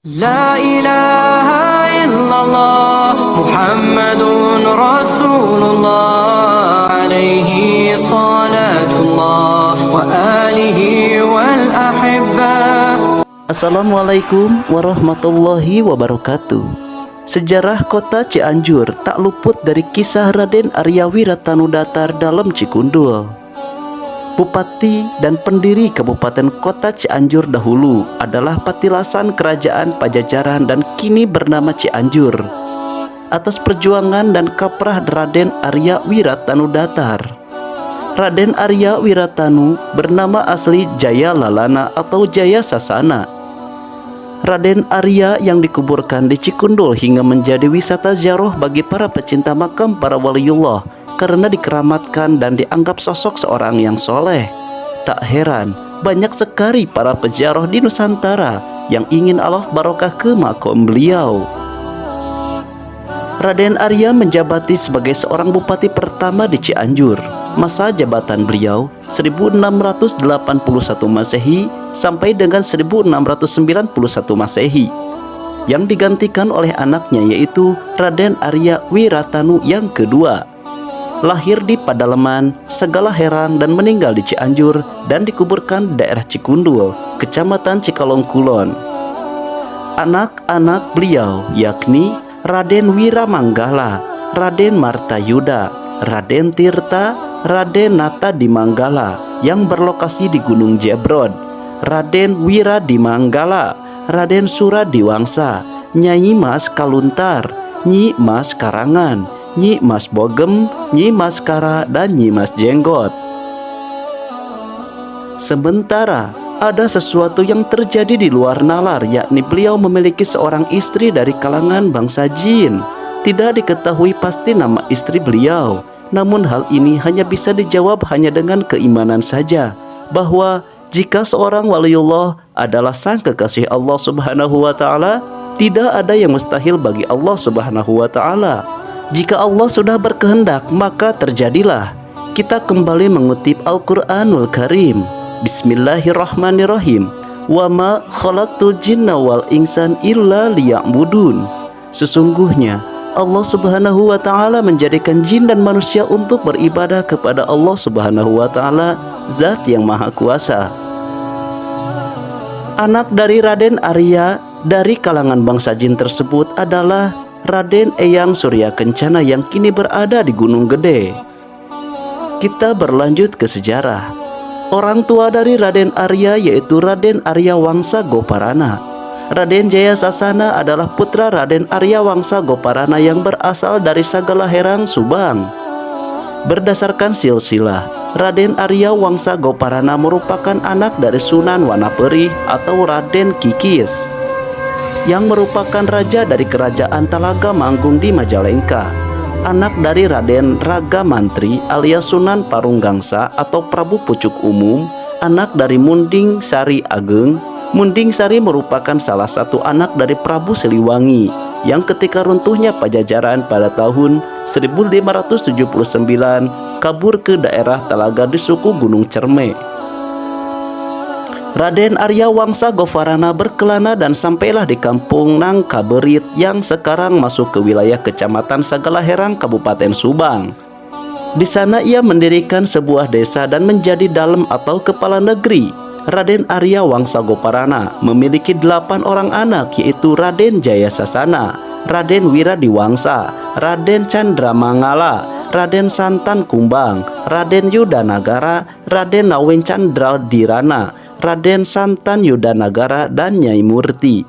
La ilaha illallah Muhammadun Rasulullah alaihi salatullah wa alihi wal ahibba. Assalamualaikum warahmatullahi wabarakatuh. Sejarah kota Cianjur tak luput dari kisah Raden Arya Wiratanudatar dalam Cikundul. Bupati dan pendiri Kabupaten Kota Cianjur dahulu adalah patilasan Kerajaan Pajajaran dan kini bernama Cianjur atas perjuangan dan kaprah Raden Arya Wiratanudatar. Raden Arya Wiratanu bernama asli Jaya Lalana atau Jaya Sasana. Raden Arya yang dikuburkan di Cikundul hingga menjadi wisata ziarah bagi para pecinta makam para waliullah karena dikeramatkan dan dianggap sosok seorang yang soleh. Tak heran banyak sekali para peziarah di Nusantara yang ingin alaf barokah ke makam beliau. Raden Arya menjabati sebagai seorang bupati pertama di Cianjur. Masa jabatan beliau 1681 Masehi sampai dengan 1691 Masehi, yang digantikan oleh anaknya yaitu Raden Arya Wiratanu yang kedua. Lahir di Padaleman, Segala Herang dan meninggal di Cianjur dan dikuburkan di daerah Cikundul, Kecamatan Cikalong Kulon. Anak-anak beliau yakni Raden Wiramanggala, Raden Martayuda, Raden Tirta, Raden Nata Dimanggala yang berlokasi di Gunung Jebrod, Raden Wiradimanggala, Raden Suradiwangsa, Nyai Mas Kaluntar, Nyi Mas Karangan, Nyi Mas Bogem, Nyi Mas Kara, dan Nyi Mas Jenggot. Sementara ada sesuatu yang terjadi di luar nalar, yakni beliau memiliki seorang istri dari kalangan bangsa jin. Tidak diketahui pasti nama istri beliau, namun hal ini hanya bisa dijawab hanya dengan keimanan saja, bahwa jika seorang waliullah adalah sang kekasih Allah Subhanahu wa Ta'ala, tidak ada yang mustahil bagi Allah Subhanahu wa Ta'ala. Jika Allah sudah berkehendak, maka terjadilah. Kita kembali mengutip Al-Quranul Karim. Bismillahirrahmanirrahim. Wa ma khalaqtul jinna wal insan illa liya'budun. Sesungguhnya Allah Subhanahu wa Ta'ala menjadikan jin dan manusia untuk beribadah kepada Allah Subhanahu wa Ta'ala, Zat yang Maha Kuasa. Anak dari Raden Arya dari kalangan bangsa jin tersebut adalah Raden Eyang Surya Kencana yang kini berada di Gunung Gede. Kita berlanjut ke sejarah. Orang tua dari Raden Arya yaitu Raden Arya Wangsa Goparana. Raden Jaya Sasana adalah putra Raden Arya Wangsa Goparana yang berasal dari Sagala Herang, Subang. Berdasarkan silsilah, Raden Arya Wangsa Goparana merupakan anak dari Sunan Wanaperi atau Raden Kikis, yang merupakan raja dari kerajaan Talaga Manggung di Majalengka. Anak dari Raden Raga Mantri alias Sunan Parunggangsa atau Prabu Pucuk Umum, anak dari Munding Sari Ageng. Munding Sari merupakan salah satu anak dari Prabu Siliwangi yang ketika runtuhnya Pajajaran pada tahun 1579 kabur ke daerah Talaga di suku Gunung Cerme. Raden Arya Wangsa Goparana berkelana dan sampailah di kampung Nangkaberit yang sekarang masuk ke wilayah Kecamatan Sagala Herang, Kabupaten Subang. Di sana ia mendirikan sebuah desa dan menjadi dalem atau kepala negeri. Raden Arya Wangsa Goparana memiliki 8 orang anak, yaitu Raden Jaya Sasana, Raden Wiradiwangsa, Raden Candramangala, Raden Santan Kumbang, Raden Yudanagara, Raden Nawencandradirana, Raden Santan Yudanagara, dan Nyai Murti.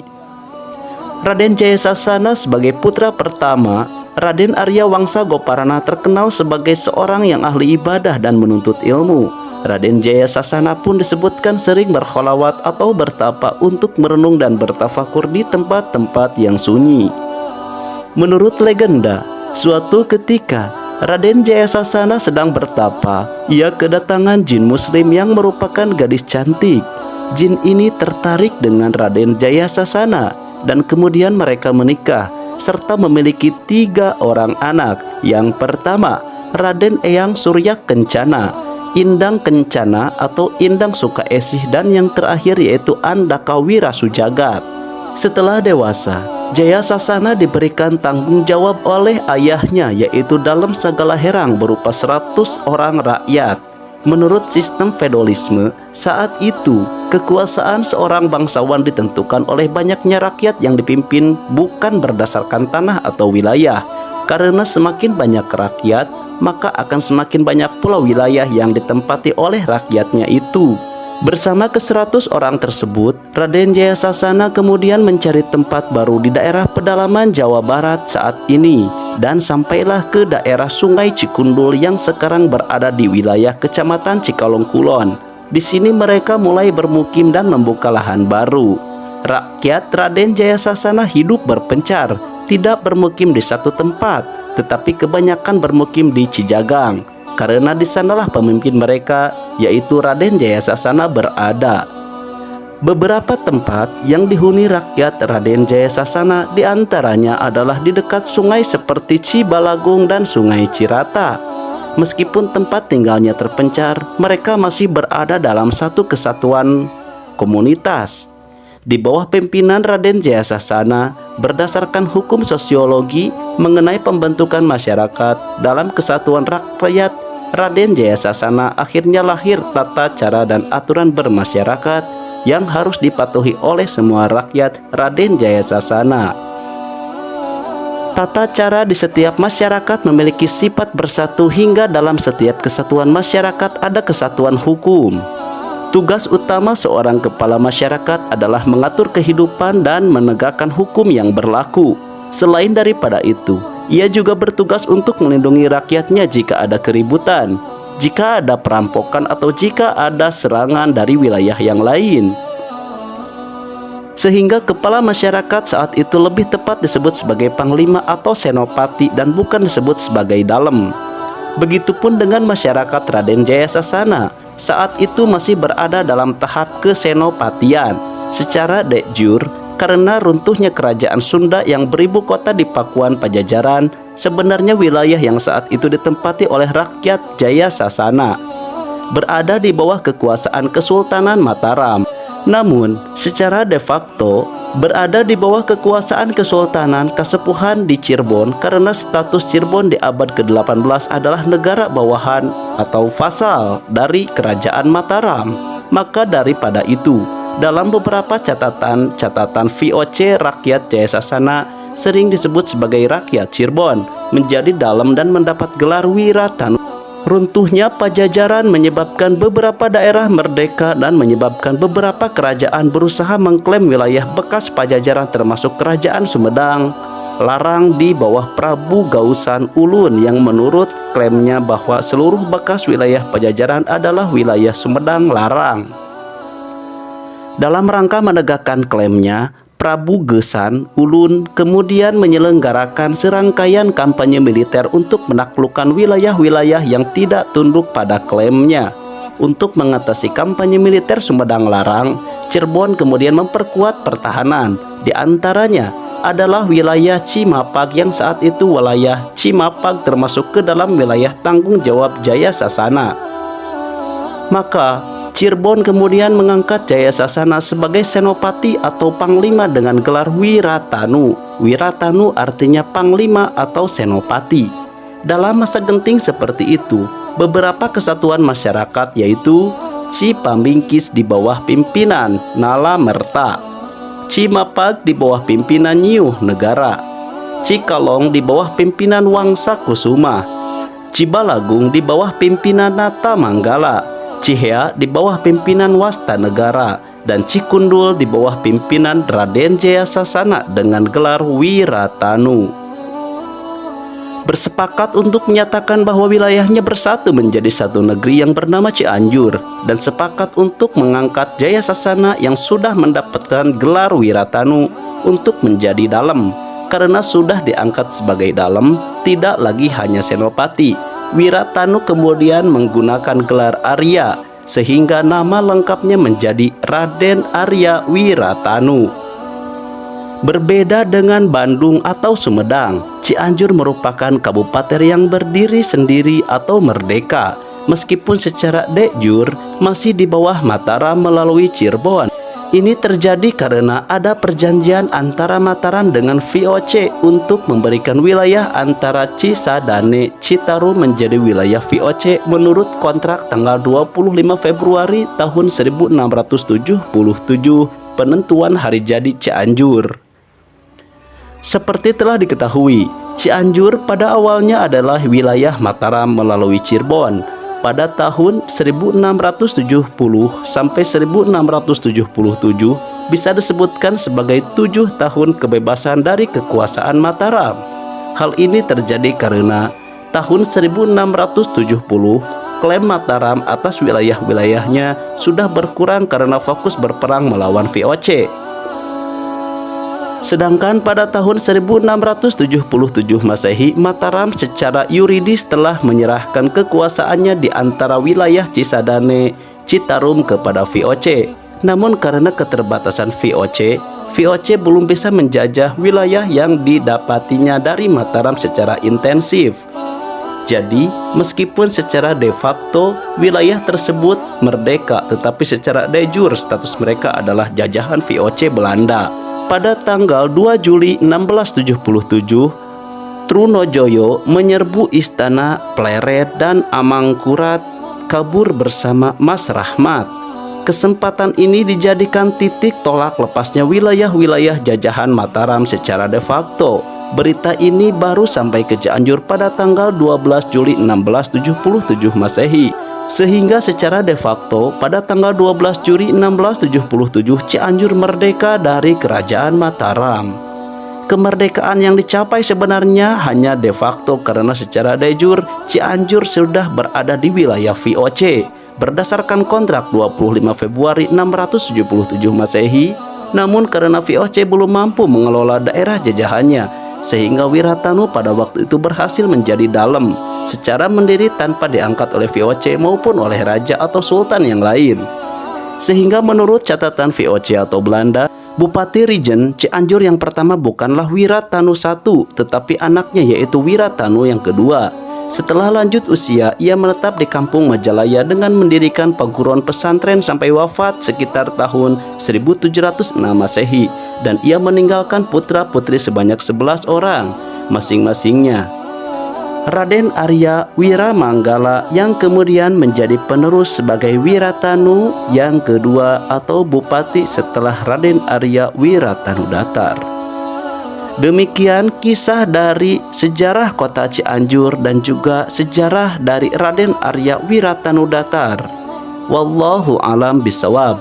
Raden Jaya Sasana sebagai putra pertama, Raden Arya Wangsa Goparana terkenal sebagai seorang yang ahli ibadah dan menuntut ilmu. Raden Jaya Sasana pun disebutkan sering berkholawat atau bertapa untuk merenung dan bertafakur di tempat-tempat yang sunyi. Menurut legenda, suatu ketika Raden Jaya Sasana sedang bertapa, ia kedatangan jin muslim yang merupakan gadis cantik. Jin ini tertarik dengan Raden Jaya Sasana dan kemudian mereka menikah serta memiliki 3 orang anak. Yang pertama, Raden Eyang Surya Kencana, Indang Kencana atau Indang Sukaesih, dan yang terakhir yaitu Andaka Wirasujagat. Setelah dewasa, Jaya Sasana diberikan tanggung jawab oleh ayahnya, yaitu dalam segala herang berupa 100 orang rakyat. Menurut sistem feodalisme, saat itu kekuasaan seorang bangsawan ditentukan oleh banyaknya rakyat yang dipimpin bukan berdasarkan tanah atau wilayah. Karena semakin banyak rakyat, maka akan semakin banyak pula wilayah yang ditempati oleh rakyatnya itu. Bersama ke-100 orang tersebut, Raden Jaya Sasana kemudian mencari tempat baru di daerah pedalaman Jawa Barat saat ini dan sampailah ke daerah Sungai Cikundul yang sekarang berada di wilayah Kecamatan Cikalong Kulon. Di sini mereka mulai bermukim dan membuka lahan baru. Rakyat Raden Jaya Sasana hidup berpencar, tidak bermukim di satu tempat, tetapi kebanyakan bermukim di Cijagang. Karena di sanalah pemimpin mereka, yaitu Raden Jaya Sasana berada. Beberapa tempat yang dihuni rakyat Raden Jaya Sasana diantaranya adalah di dekat sungai seperti Cibalagung dan Sungai Cirata. Meskipun tempat tinggalnya terpencar, mereka masih berada dalam satu kesatuan komunitas. Di bawah pimpinan Raden Jaya Sasana, berdasarkan hukum sosiologi mengenai pembentukan masyarakat dalam kesatuan rakyat, Raden Jaya Sasana akhirnya lahir tata cara dan aturan bermasyarakat yang harus dipatuhi oleh semua rakyat Raden Jaya Sasana. Tata cara di setiap masyarakat memiliki sifat bersatu hingga dalam setiap kesatuan masyarakat ada kesatuan hukum. Tugas utama seorang kepala masyarakat adalah mengatur kehidupan dan menegakkan hukum yang berlaku. Selain daripada itu, ia juga bertugas untuk melindungi rakyatnya jika ada keributan, jika ada perampokan atau jika ada serangan dari wilayah yang lain. Sehingga kepala masyarakat saat itu lebih tepat disebut sebagai panglima atau senopati dan bukan disebut sebagai dalem. Begitupun dengan masyarakat Raden Jaya Sasana, saat itu masih berada dalam tahap kesenopatian secara de jure karena runtuhnya kerajaan Sunda yang beribu kota di Pakuan Pajajaran. Sebenarnya wilayah yang saat itu ditempati oleh rakyat Jaya Sasana berada di bawah kekuasaan Kesultanan Mataram, namun secara de facto berada di bawah kekuasaan Kesultanan Kasepuhan di Cirebon karena status Cirebon di abad ke-18 adalah negara bawahan atau vasal dari Kerajaan Mataram. Maka daripada itu, dalam beberapa catatan VOC rakyat Jaya Sasana sering disebut sebagai rakyat Cirebon, menjadi dalem dan mendapat gelar Wiratanu. Runtuhnya Pajajaran menyebabkan beberapa daerah merdeka dan menyebabkan beberapa kerajaan berusaha mengklaim wilayah bekas Pajajaran termasuk Kerajaan Sumedang Larang di bawah Prabu Gausan Ulun yang menurut klaimnya bahwa seluruh bekas wilayah Pajajaran adalah wilayah Sumedang Larang. Dalam rangka menegakkan klaimnya, Prabu Gesan Ulun kemudian menyelenggarakan serangkaian kampanye militer untuk menaklukkan wilayah-wilayah yang tidak tunduk pada klaimnya. Untuk mengatasi kampanye militer Sumedang Larang, Cirebon kemudian memperkuat pertahanan. Di antaranya adalah wilayah Cimapag yang saat itu wilayah Cimapag termasuk ke dalam wilayah tanggung jawab Jaya Sasana. Maka Cirebon kemudian mengangkat Jaya Sasana sebagai senopati atau panglima dengan gelar Wiratanu. Wiratanu artinya panglima atau senopati. Dalam masa genting seperti itu, beberapa kesatuan masyarakat yaitu Cipambingkis di bawah pimpinan Nala Merta, Cimapag di bawah pimpinan Nyuh Negara, Cikalong di bawah pimpinan Wangsa Kusuma, Cibalagung di bawah pimpinan Nata Manggala, Cihea di bawah pimpinan Wasta Negara, dan Cikundul di bawah pimpinan Raden Jaya Sasana dengan gelar Wiratanu. Bersepakat untuk menyatakan bahwa wilayahnya bersatu menjadi satu negeri yang bernama Cianjur, dan sepakat untuk mengangkat Jaya Sasana yang sudah mendapatkan gelar Wiratanu untuk menjadi dalem. Karena sudah diangkat sebagai dalem, tidak lagi hanya senopati, Wiratanu kemudian menggunakan gelar Arya sehingga nama lengkapnya menjadi Raden Arya Wiratanu. Berbeda dengan Bandung atau Sumedang, Cianjur merupakan kabupaten yang berdiri sendiri atau merdeka, meskipun secara de jure masih di bawah Mataram melalui Cirebon. Ini terjadi karena ada perjanjian antara Mataram dengan VOC untuk memberikan wilayah antara Cisadane Citarum menjadi wilayah VOC menurut kontrak tanggal 25 Februari tahun 1677 penentuan hari jadi Cianjur. Seperti telah diketahui, Cianjur pada awalnya adalah wilayah Mataram melalui Cirebon. Pada tahun 1670 sampai 1677 bisa disebutkan sebagai 7 tahun kebebasan dari kekuasaan Mataram. Hal ini terjadi karena tahun 1670 klaim Mataram atas wilayah-wilayahnya sudah berkurang karena fokus berperang melawan VOC. Sedangkan pada tahun 1677 Masehi, Mataram secara yuridis telah menyerahkan kekuasaannya di antara wilayah Cisadane, Citarum kepada VOC. Namun karena keterbatasan VOC belum bisa menjajah wilayah yang didapatinya dari Mataram secara intensif. Jadi, meskipun secara de facto wilayah tersebut merdeka, tetapi secara de jure status mereka adalah jajahan VOC Belanda. Pada tanggal 2 Juli 1677, Trunojoyo menyerbu istana Pleret dan Amangkurat kabur bersama Mas Rahmat. Kesempatan ini dijadikan titik tolak lepasnya wilayah-wilayah jajahan Mataram secara de facto. Berita ini baru sampai ke Cianjur pada tanggal 12 Juli 1677 Masehi. Sehingga secara de facto pada tanggal 12 Juli 1677 Cianjur merdeka dari Kerajaan Mataram. Kemerdekaan yang dicapai sebenarnya hanya de facto karena secara de jure Cianjur sudah berada di wilayah VOC berdasarkan kontrak 25 Februari 677 Masehi. Namun karena VOC belum mampu mengelola daerah jajahannya, sehingga Wiratanu pada waktu itu berhasil menjadi dalem secara mandiri tanpa diangkat oleh VOC maupun oleh raja atau sultan yang lain. Sehingga menurut catatan VOC atau Belanda, Bupati Rijen Cianjur yang pertama bukanlah Wiratanu I, tetapi anaknya yaitu Wiratanu yang kedua. Setelah lanjut usia, ia menetap di kampung Majalaya dengan mendirikan perguruan pesantren sampai wafat sekitar tahun 1706 Masehi, dan ia meninggalkan putra-putri sebanyak 11 orang, masing-masingnya Raden Arya Wiramanggala yang kemudian menjadi penerus sebagai Wiratanu yang kedua atau bupati setelah Raden Arya Wiratanudatar. Demikian kisah dari sejarah kota Cianjur dan juga sejarah dari Raden Arya Wiratanudatar. Wallahu alam bisawab.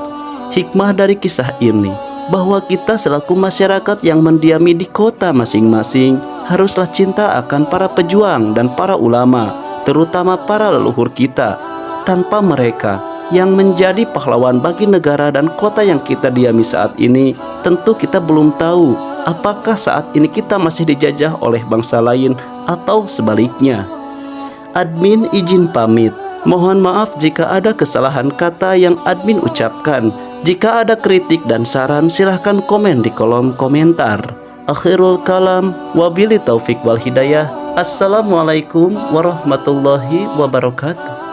Hikmah dari kisah ini bahwa kita selaku masyarakat yang mendiami di kota masing-masing haruslah cinta akan para pejuang dan para ulama, terutama para leluhur kita. Tanpa mereka yang menjadi pahlawan bagi negara dan kota yang kita diami saat ini, tentu kita belum tahu apakah saat ini kita masih dijajah oleh bangsa lain atau sebaliknya. Admin izin pamit. Mohon maaf jika ada kesalahan kata yang admin ucapkan. Jika ada kritik dan saran, silahkan komen di kolom komentar. Akhirul kalam, wabili taufik wal hidayah. Assalamualaikum warahmatullahi wabarakatuh.